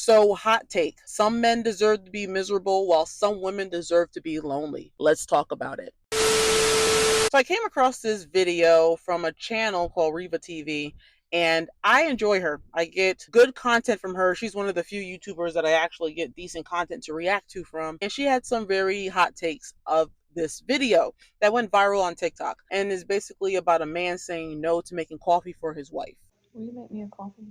So, hot take. Some men deserve to be miserable while some women deserve to be lonely. Let's talk about it. So I came across this video from a channel called Riva TV, and I enjoy her. I get good content from her. She's one of the few YouTubers that I actually get decent content to react to from. And she had some very hot takes of this video that went viral on TikTok and is basically about a man saying no to making coffee for his wife. Will you make me a coffee?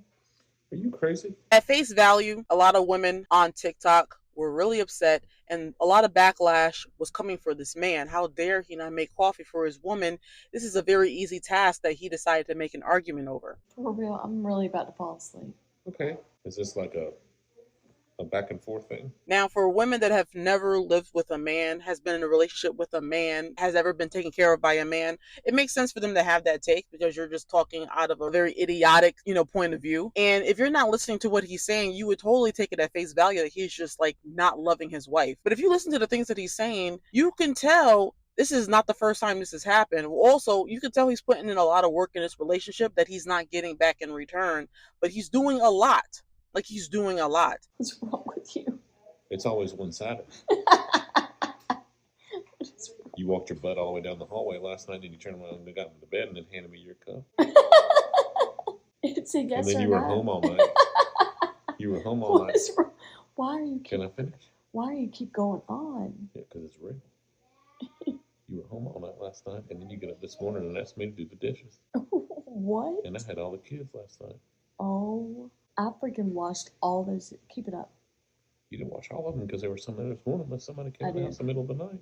Are you crazy? At face value, a lot of women on TikTok were really upset, and a lot of backlash was coming for this man. How dare he not make coffee for his woman? This is a very easy task that he decided to make an argument over. For real, I'm really about to fall asleep. Okay. Is this like a back and forth thing? Now, for women that have never lived with a man, has been in a relationship with a man, has ever been taken care of by a man, it makes sense for them to have that take because you're just talking out of a very idiotic, point of view. And if you're not listening to what he's saying, you would totally take it at face value that he's just like not loving his wife. But if you listen to the things that he's saying, you can tell this is not the first time this has happened. Also, you can tell he's putting in a lot of work in this relationship that he's not getting back in return, but he's doing a lot. Like, he's doing a lot. What's wrong with you? It's always one-sided. You walked your butt all the way down the hallway last night, and you turned around and got into bed and then handed me your cup. It's a yes and then or you were no. home all night. You were home all night. Why are you? Can I finish? Why do you keep going on? Yeah, because it's real. You were home all night last night, and then you get up this morning and asked me to do the dishes. What? And I had all the kids last night. Oh, I freaking watched all those. Keep it up. You didn't watch all of them because there was some there this morning unless somebody came in the house in the middle of the night.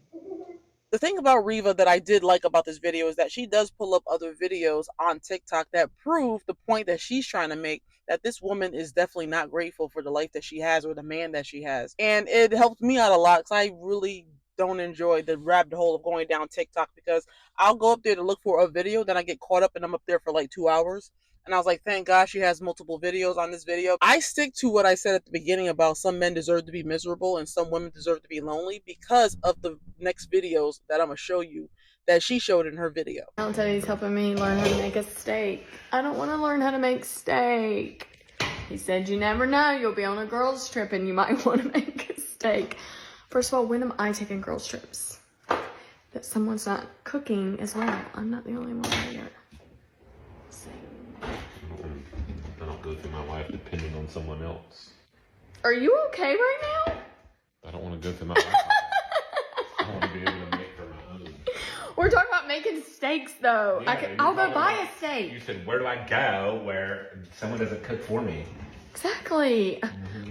The thing about Riva that I did like about this video is that she does pull up other videos on TikTok that prove the point that she's trying to make, that this woman is definitely not grateful for the life that she has or the man that she has. And it helped me out a lot because I really don't enjoy the rabbit hole of going down TikTok because I'll go up there to look for a video, then I get caught up and I'm up there for like 2 hours. And I was like, thank God she has multiple videos on this video. I stick to what I said at the beginning about some men deserve to be miserable and some women deserve to be lonely because of the next videos that I'm going to show you that she showed in her video. I'll tell you, he's helping me learn how to make a steak. I don't want to learn how to make steak. He said, you never know, you'll be on a girls trip and you might want to make a steak. First of all, when am I taking girls trips? That someone's not cooking as well. I'm not the only one here. I don't go through my life depending on someone else. Are you okay right now? I don't want to go through my life. I want to be able to make for my own. We're talking about making steaks, though. Yeah, I'll go buy a steak. You said, where do I go where someone doesn't cook for me? Exactly.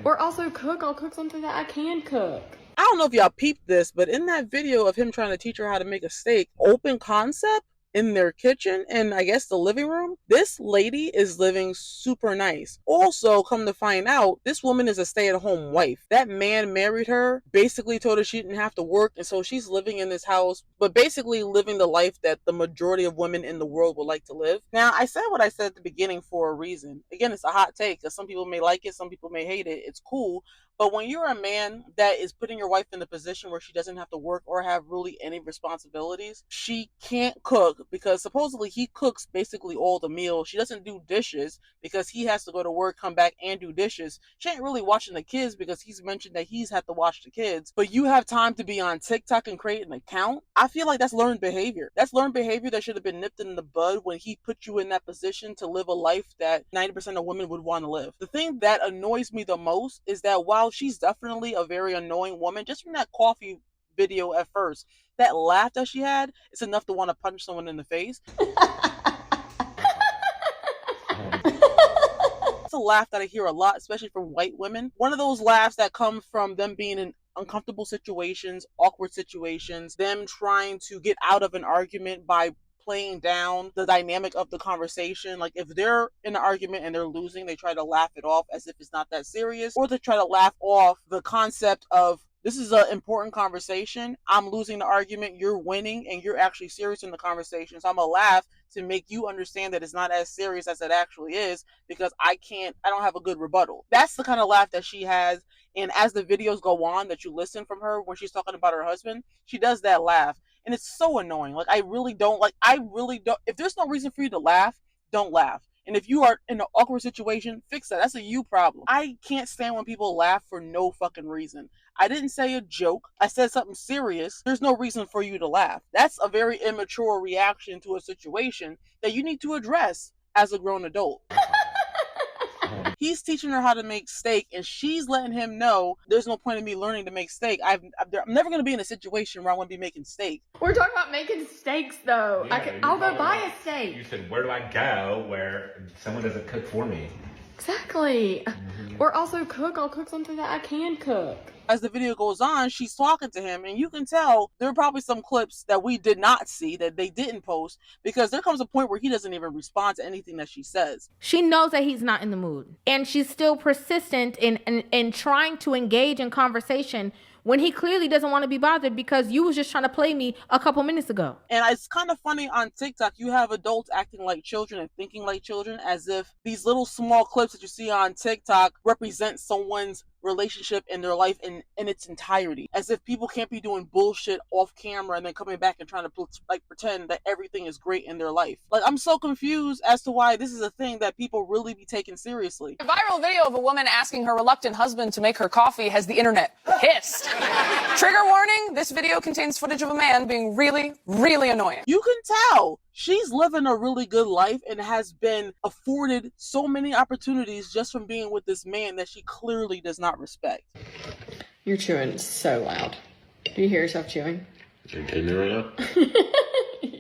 Or also cook. I'll cook something that I can cook. I don't know if y'all peeped this, but in that video of him trying to teach her how to make a steak, open concept, in their kitchen and I guess the living room, this lady is living super nice. Also, come to find out, this woman is a stay-at-home wife. That man married her, basically told her she didn't have to work, and so she's living in this house, but basically living the life that the majority of women in the world would like to live. Now, I said what I said at the beginning for a reason. Again, it's a hot take because some people may like it, some people may hate it. It's cool. But when you're a man that is putting your wife in the position where she doesn't have to work or have really any responsibilities, she can't cook because supposedly he cooks basically all the meals. She doesn't do dishes because he has to go to work, come back, and do dishes. She ain't really watching the kids because he's mentioned that he's had to watch the kids. But you have time to be on TikTok and create an account? I feel like that's learned behavior. That's learned behavior that should have been nipped in the bud when he put you in that position to live a life that 90% of women would want to live. The thing that annoys me the most is that while she's definitely a very annoying woman, just from that coffee video at first, that laugh that she had, it's enough to want to punch someone in the face. It's a laugh that I hear a lot, especially from white women. One of those laughs that come from them being in uncomfortable situations, awkward situations, them trying to get out of an argument by playing down the dynamic of the conversation. Like if they're in an argument and they're losing, they try to laugh it off as if it's not that serious, or they try to laugh off the concept of this is an important conversation. I'm losing the argument, you're winning, and you're actually serious in the conversation. So I'm gonna laugh to make you understand that it's not as serious as it actually is because I don't have a good rebuttal. That's the kind of laugh that she has. And as the videos go on that you listen from her when she's talking about her husband, she does that laugh. And it's so annoying. Like, I really don't, if there's no reason for you to laugh, don't laugh. And if you are in an awkward situation, fix that. That's a you problem. I can't stand when people laugh for no fucking reason. I didn't say a joke. I said something serious. There's no reason for you to laugh. That's a very immature reaction to a situation that you need to address as a grown adult. He's teaching her how to make steak, and she's letting him know there's no point in me learning to make steak. I'm never going to be in a situation where I want to be making steak. We're talking about making steaks, though. Yeah, I'll go buy a steak. You said, where do I go where someone doesn't cook for me? Exactly. Or also I'll cook something that I can cook. As the video goes on, she's talking to him, and you can tell there are probably some clips that we did not see that they didn't post, because there comes a point where he doesn't even respond to anything that she says. She knows that he's not in the mood, and she's still persistent in trying to engage in conversation when he clearly doesn't want to be bothered because you was just trying to play me a couple minutes ago. And it's kind of funny on TikTok, you have adults acting like children and thinking like children, as if these little small clips that you see on TikTok represent someone's relationship in their life in its entirety, as if people can't be doing bullshit off camera and then coming back and trying to pretend that everything is great in their life. Like, I'm so confused as to why this is a thing that people really be taking seriously. A viral video of a woman asking her reluctant husband to make her coffee has the internet pissed. Trigger warning, this video contains footage of a man being really, really annoying. You can tell she's living a really good life and has been afforded so many opportunities just from being with this man that she clearly does not respect. You're chewing so loud. Do you hear yourself chewing? Are you kidding me right now?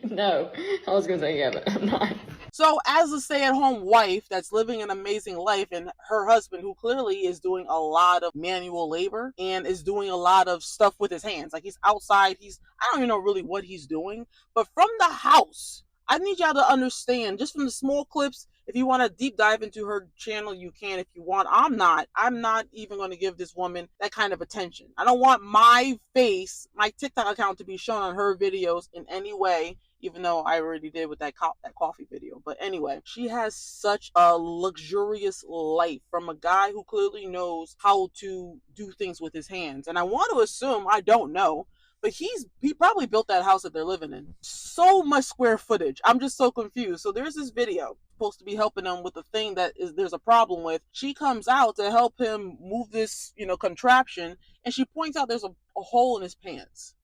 No. I was going to say yeah, but I'm not. So as a stay-at-home wife that's living an amazing life, and her husband, who clearly is doing a lot of manual labor and is doing a lot of stuff with his hands, like he's outside, I don't even know really what he's doing, but from the house, I need y'all to understand, just from the small clips, if you want to deep dive into her channel, you can if you want. I'm not even going to give this woman that kind of attention. I don't want my face, my TikTok account, to be shown on her videos in any way, even though I already did with that coffee video. But anyway, she has such a luxurious life from a guy who clearly knows how to do things with his hands. And I want to assume, I don't know, but he probably built that house that they're living in. So much square footage. I'm just so confused. So there's this video supposed to be helping him with the thing that there's a problem with. She comes out to help him move this, contraption, and she points out there's a hole in his pants.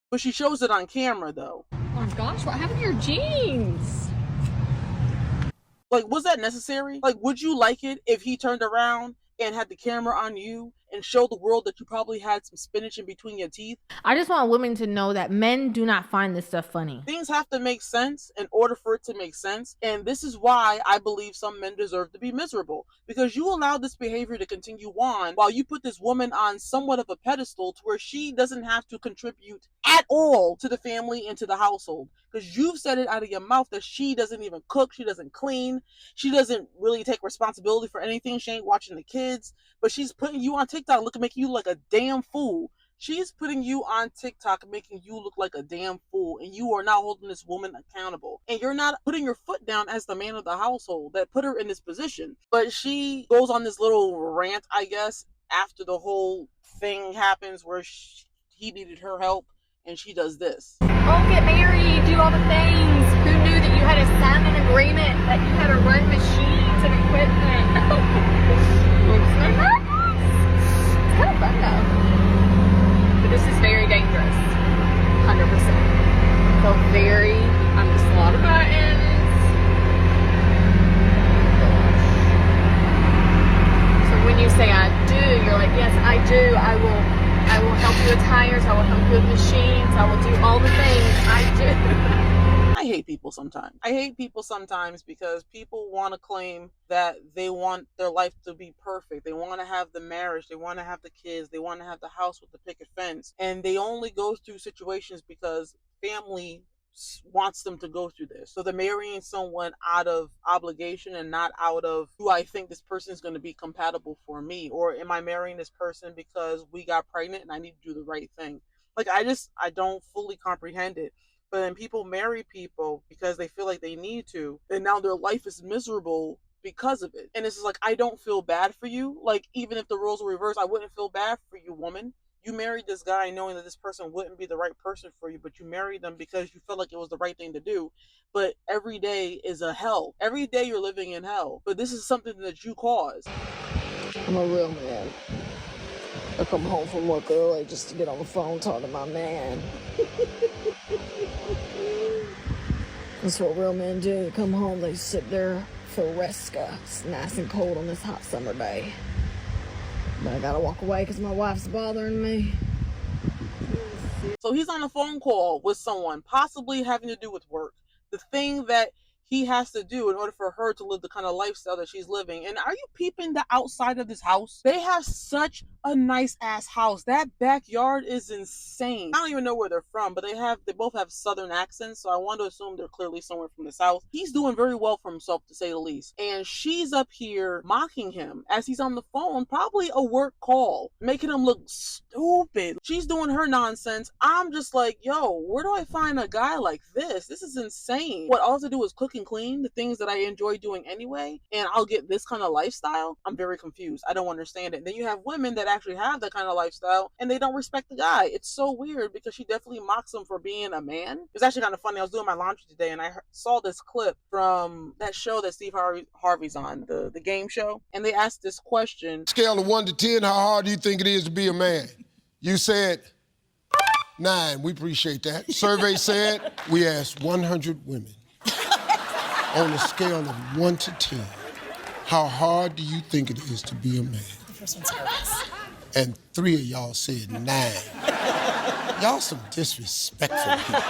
But she shows it on camera, though. Oh my gosh, what happened to your jeans? Like, was that necessary? Like, would you like it if he turned around and had the camera on you and showed the world that you probably had some spinach in between your teeth? I just want women to know that men do not find this stuff funny. Things have to make sense in order for it to make sense. And this is why I believe some men deserve to be miserable. Because you allow this behavior to continue on while you put this woman on somewhat of a pedestal to where she doesn't have to contribute at all to the family and to the household. Because you've said it out of your mouth that she doesn't even cook, she doesn't clean, she doesn't really take responsibility for anything, she ain't watching the kids, but she's putting you on TikTok making you look like a damn fool. She's putting you on TikTok making you look like a damn fool, and you are not holding this woman accountable. And you're not putting your foot down as the man of the household that put her in this position. But she goes on this little rant, I guess, after the whole thing happens where he needed her help, and she does this. Oh, get married, do all the things. Who knew that you had to sign an agreement that you had to run machines and equipment? Looks like that. It's kind of fun though. But this is very dangerous. 100%. So I'm just a lot of buttons. So when you say I do, you're like, yes, I do. I will help you with tires. I will help you with machines. I will do all the things. I do. I hate people sometimes. I hate people sometimes because people want to claim that they want their life to be perfect. They want to have the marriage. They want to have the kids. They want to have the house with the picket fence. And they only go through situations because family wants them to go through this. So they're marrying someone out of obligation and not out of, do I think this person is going to be compatible for me? Or am I marrying this person because we got pregnant and I need to do the right thing? Like, I don't fully comprehend it. But then people marry people because they feel like they need to, and now their life is miserable because of it. And it's just like, I don't feel bad for you. Like, even if the roles were reversed, I wouldn't feel bad for you, woman. You married this guy knowing that this person wouldn't be the right person for you, but you married them because you felt like it was the right thing to do. But every day is a hell. Every day you're living in hell. But this is something that you caused. I'm a real man. I come home from work early just to get on the phone talking to my man. That's what real men do. They come home, they sit there for Resca. It's nice and cold on this hot summer day. But I gotta walk away because my wife's bothering me. So he's on a phone call with someone, possibly having to do with work. The thing that he has to do in order for her to live the kind of lifestyle that she's living. And are you peeping the outside of this house? They have such a nice ass house. That backyard is insane. I don't even know where they're from, but they both have southern accents, so I want to assume they're clearly somewhere from the south. He's doing very well for himself, to say the least. And she's up here mocking him as he's on the phone, probably a work call, making him look stupid. She's doing her nonsense. I'm just like, yo, where do I find a guy like this? This is insane. What, all I have to do is cook and clean, the things that I enjoy doing anyway, and I'll get this kind of lifestyle? I'm very confused. I don't understand it. And then you have women that actually have that kind of lifestyle and they don't respect the guy. It's so weird because she definitely mocks him for being a man. It's actually kind of funny. I was doing my laundry today and I saw this clip from that show that Steve Harvey's on, the game show, and they asked this question. Scale of 1 to 10, how hard do you think it is to be a man? You said 9. We appreciate that. Survey said we asked 100 women on a scale of 1 to 10, how hard do you think it is to be a man? The first one's nervous. And 3 of y'all said 9. Y'all some disrespectful people.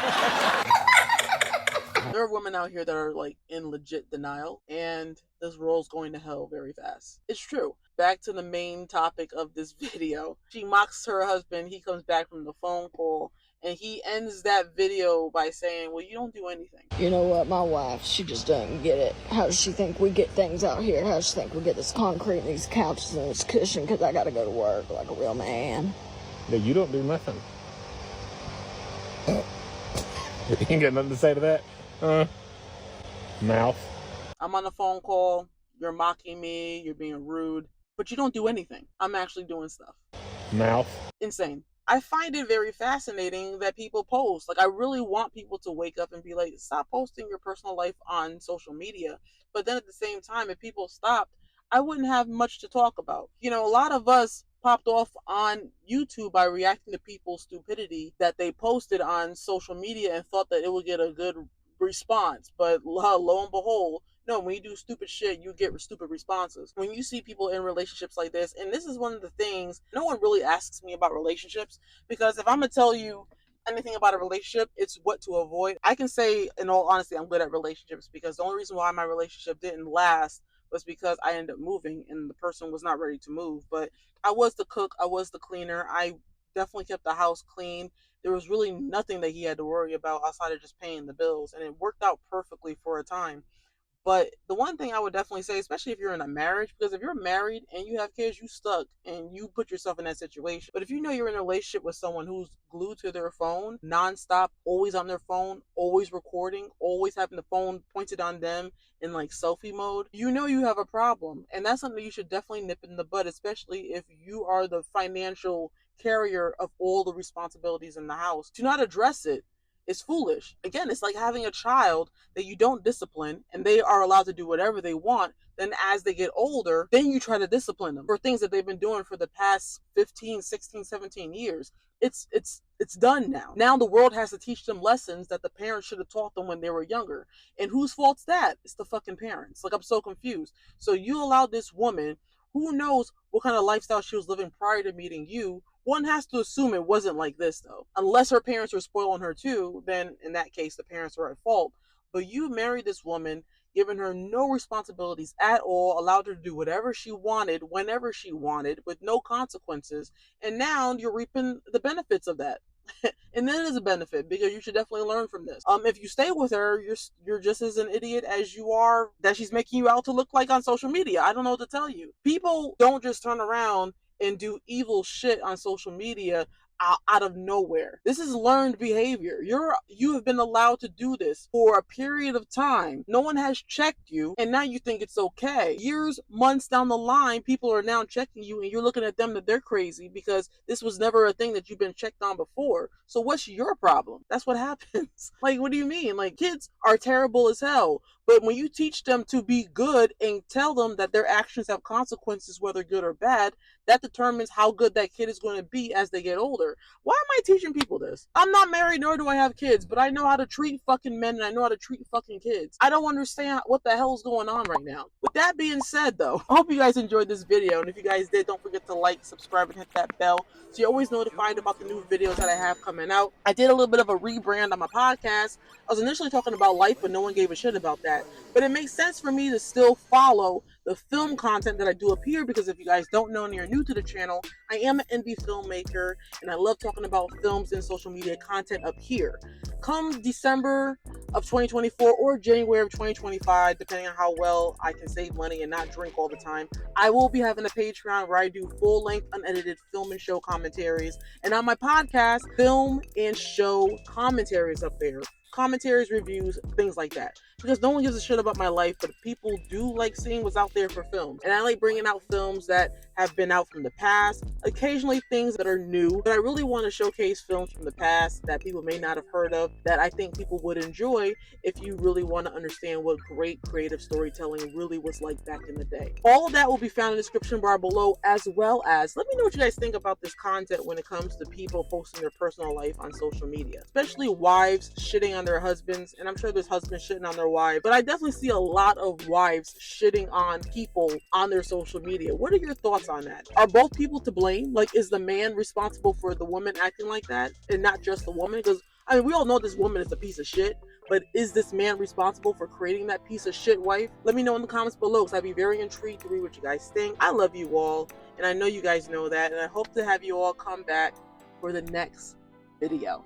There are women out here that are like in legit denial, and this world's going to hell very fast. It's true. Back to the main topic of this video. She mocks her husband. He comes back from the phone call, and he ends that video by saying, well, you don't do anything. You know what, my wife, she just doesn't get it. How does she think we get things out here? How does she think we get this concrete and these couches and this cushion? Because I got to go to work like a real man. No, you don't do nothing. You ain't got nothing to say to that? Mouth. I'm on a phone call. You're mocking me. You're being rude. But you don't do anything. I'm actually doing stuff. Mouth. Insane. I find it very fascinating that people post. Like, I really want people to wake up and be like, stop posting your personal life on social media. But then at the same time, if people stopped, I wouldn't have much to talk about. You know, a lot of us popped off on YouTube by reacting to people's stupidity that they posted on social media and thought that it would get a good response. But lo and behold, no, when you do stupid shit, you get stupid responses. When you see people in relationships like this, and this is one of the things, no one really asks me about relationships, because if I'm going to tell you anything about a relationship, it's what to avoid. I can say, in all honesty, I'm good at relationships, because the only reason why my relationship didn't last was because I ended up moving and the person was not ready to move. But I was the cook, I was the cleaner, I definitely kept the house clean. There was really nothing that he had to worry about outside of just paying the bills, and it worked out perfectly for a time. But the one thing I would definitely say, especially if you're in a marriage, because if you're married and you have kids, you stuck and you put yourself in that situation. But if you know you're in a relationship with someone who's glued to their phone, nonstop, always on their phone, always recording, always having the phone pointed on them in like selfie mode, you know you have a problem. And that's something you should definitely nip in the bud, especially if you are the financial carrier of all the responsibilities in the house. Do not address it. It's foolish. Again, it's like having a child that you don't discipline and they are allowed to do whatever they want. Then as they get older, then you try to discipline them for things that they've been doing for the past 15, 16, 17 years. It's done now. Now the world has to teach them lessons that the parents should have taught them when they were younger. And whose fault's that? It's the fucking parents. Like, I'm so confused. So you allowed this woman, who knows what kind of lifestyle she was living prior to meeting you. One has to assume it wasn't like this, though. Unless her parents were spoiling her too, then in that case, the parents were at fault. But you married this woman, given her no responsibilities at all, allowed her to do whatever she wanted, whenever she wanted, with no consequences. And now you're reaping the benefits of that. And that is a benefit, because you should definitely learn from this. If you stay with her, you're just as an idiot as you are that she's making you out to look like on social media. I don't know what to tell you. People don't just turn around and do evil shit on social media out of nowhere. This is learned behavior. You have been allowed to do this for a period of time. No one has checked you, and now you think it's okay. Years, months down the line, people are now checking you, and you're looking at them that they're crazy because this was never a thing that you've been checked on before. So what's your problem? That's what happens. Like, what do you mean? Like, kids are terrible as hell. But when you teach them to be good and tell them that their actions have consequences, whether good or bad, that determines how good that kid is going to be as they get older. Why am I teaching people this? I'm not married, nor do I have kids, but I know how to treat fucking men and I know how to treat fucking kids. I don't understand what the hell is going on right now. With that being said, though, I hope you guys enjoyed this video. And if you guys did, don't forget to like, subscribe, and hit that bell so you're always notified about the new videos that I have coming out. I did a little bit of a rebrand on my podcast. I was initially talking about life, but no one gave a shit about that. But it makes sense for me to still follow the film content that I do up here, because if you guys don't know and you're new to the channel, I am an indie filmmaker and I love talking about films and social media content up here. Come December of 2024 or January of 2025, depending on how well I can save money and not drink all the time, I will be having a Patreon where I do full-length unedited film and show commentaries, and on my podcast, film and show commentaries up there. Commentaries, reviews, things like that. Because no one gives a shit about my life, but people do like seeing what's out there for films. And I like bringing out films that have been out from the past, occasionally things that are new, but I really want to showcase films from the past that people may not have heard of, that I think people would enjoy if you really want to understand what great creative storytelling really was like back in the day. All of that will be found in the description bar below, as well as let me know what you guys think about this content when it comes to people posting their personal life on social media, especially wives shitting on their husbands. And I'm sure there's husbands shitting on their wives, but I definitely see a lot of wives shitting on people on their social media. What are your thoughts on that? Are both people to blame? Like, is the man responsible for the woman acting like that and not just the woman? Because I mean, we all know this woman is a piece of shit, but is this man responsible for creating that piece of shit wife? Let me know in the comments below, because I'd be very intrigued to read what you guys think. I love you all, and I know you guys know that, and I hope to have you all come back for the next video.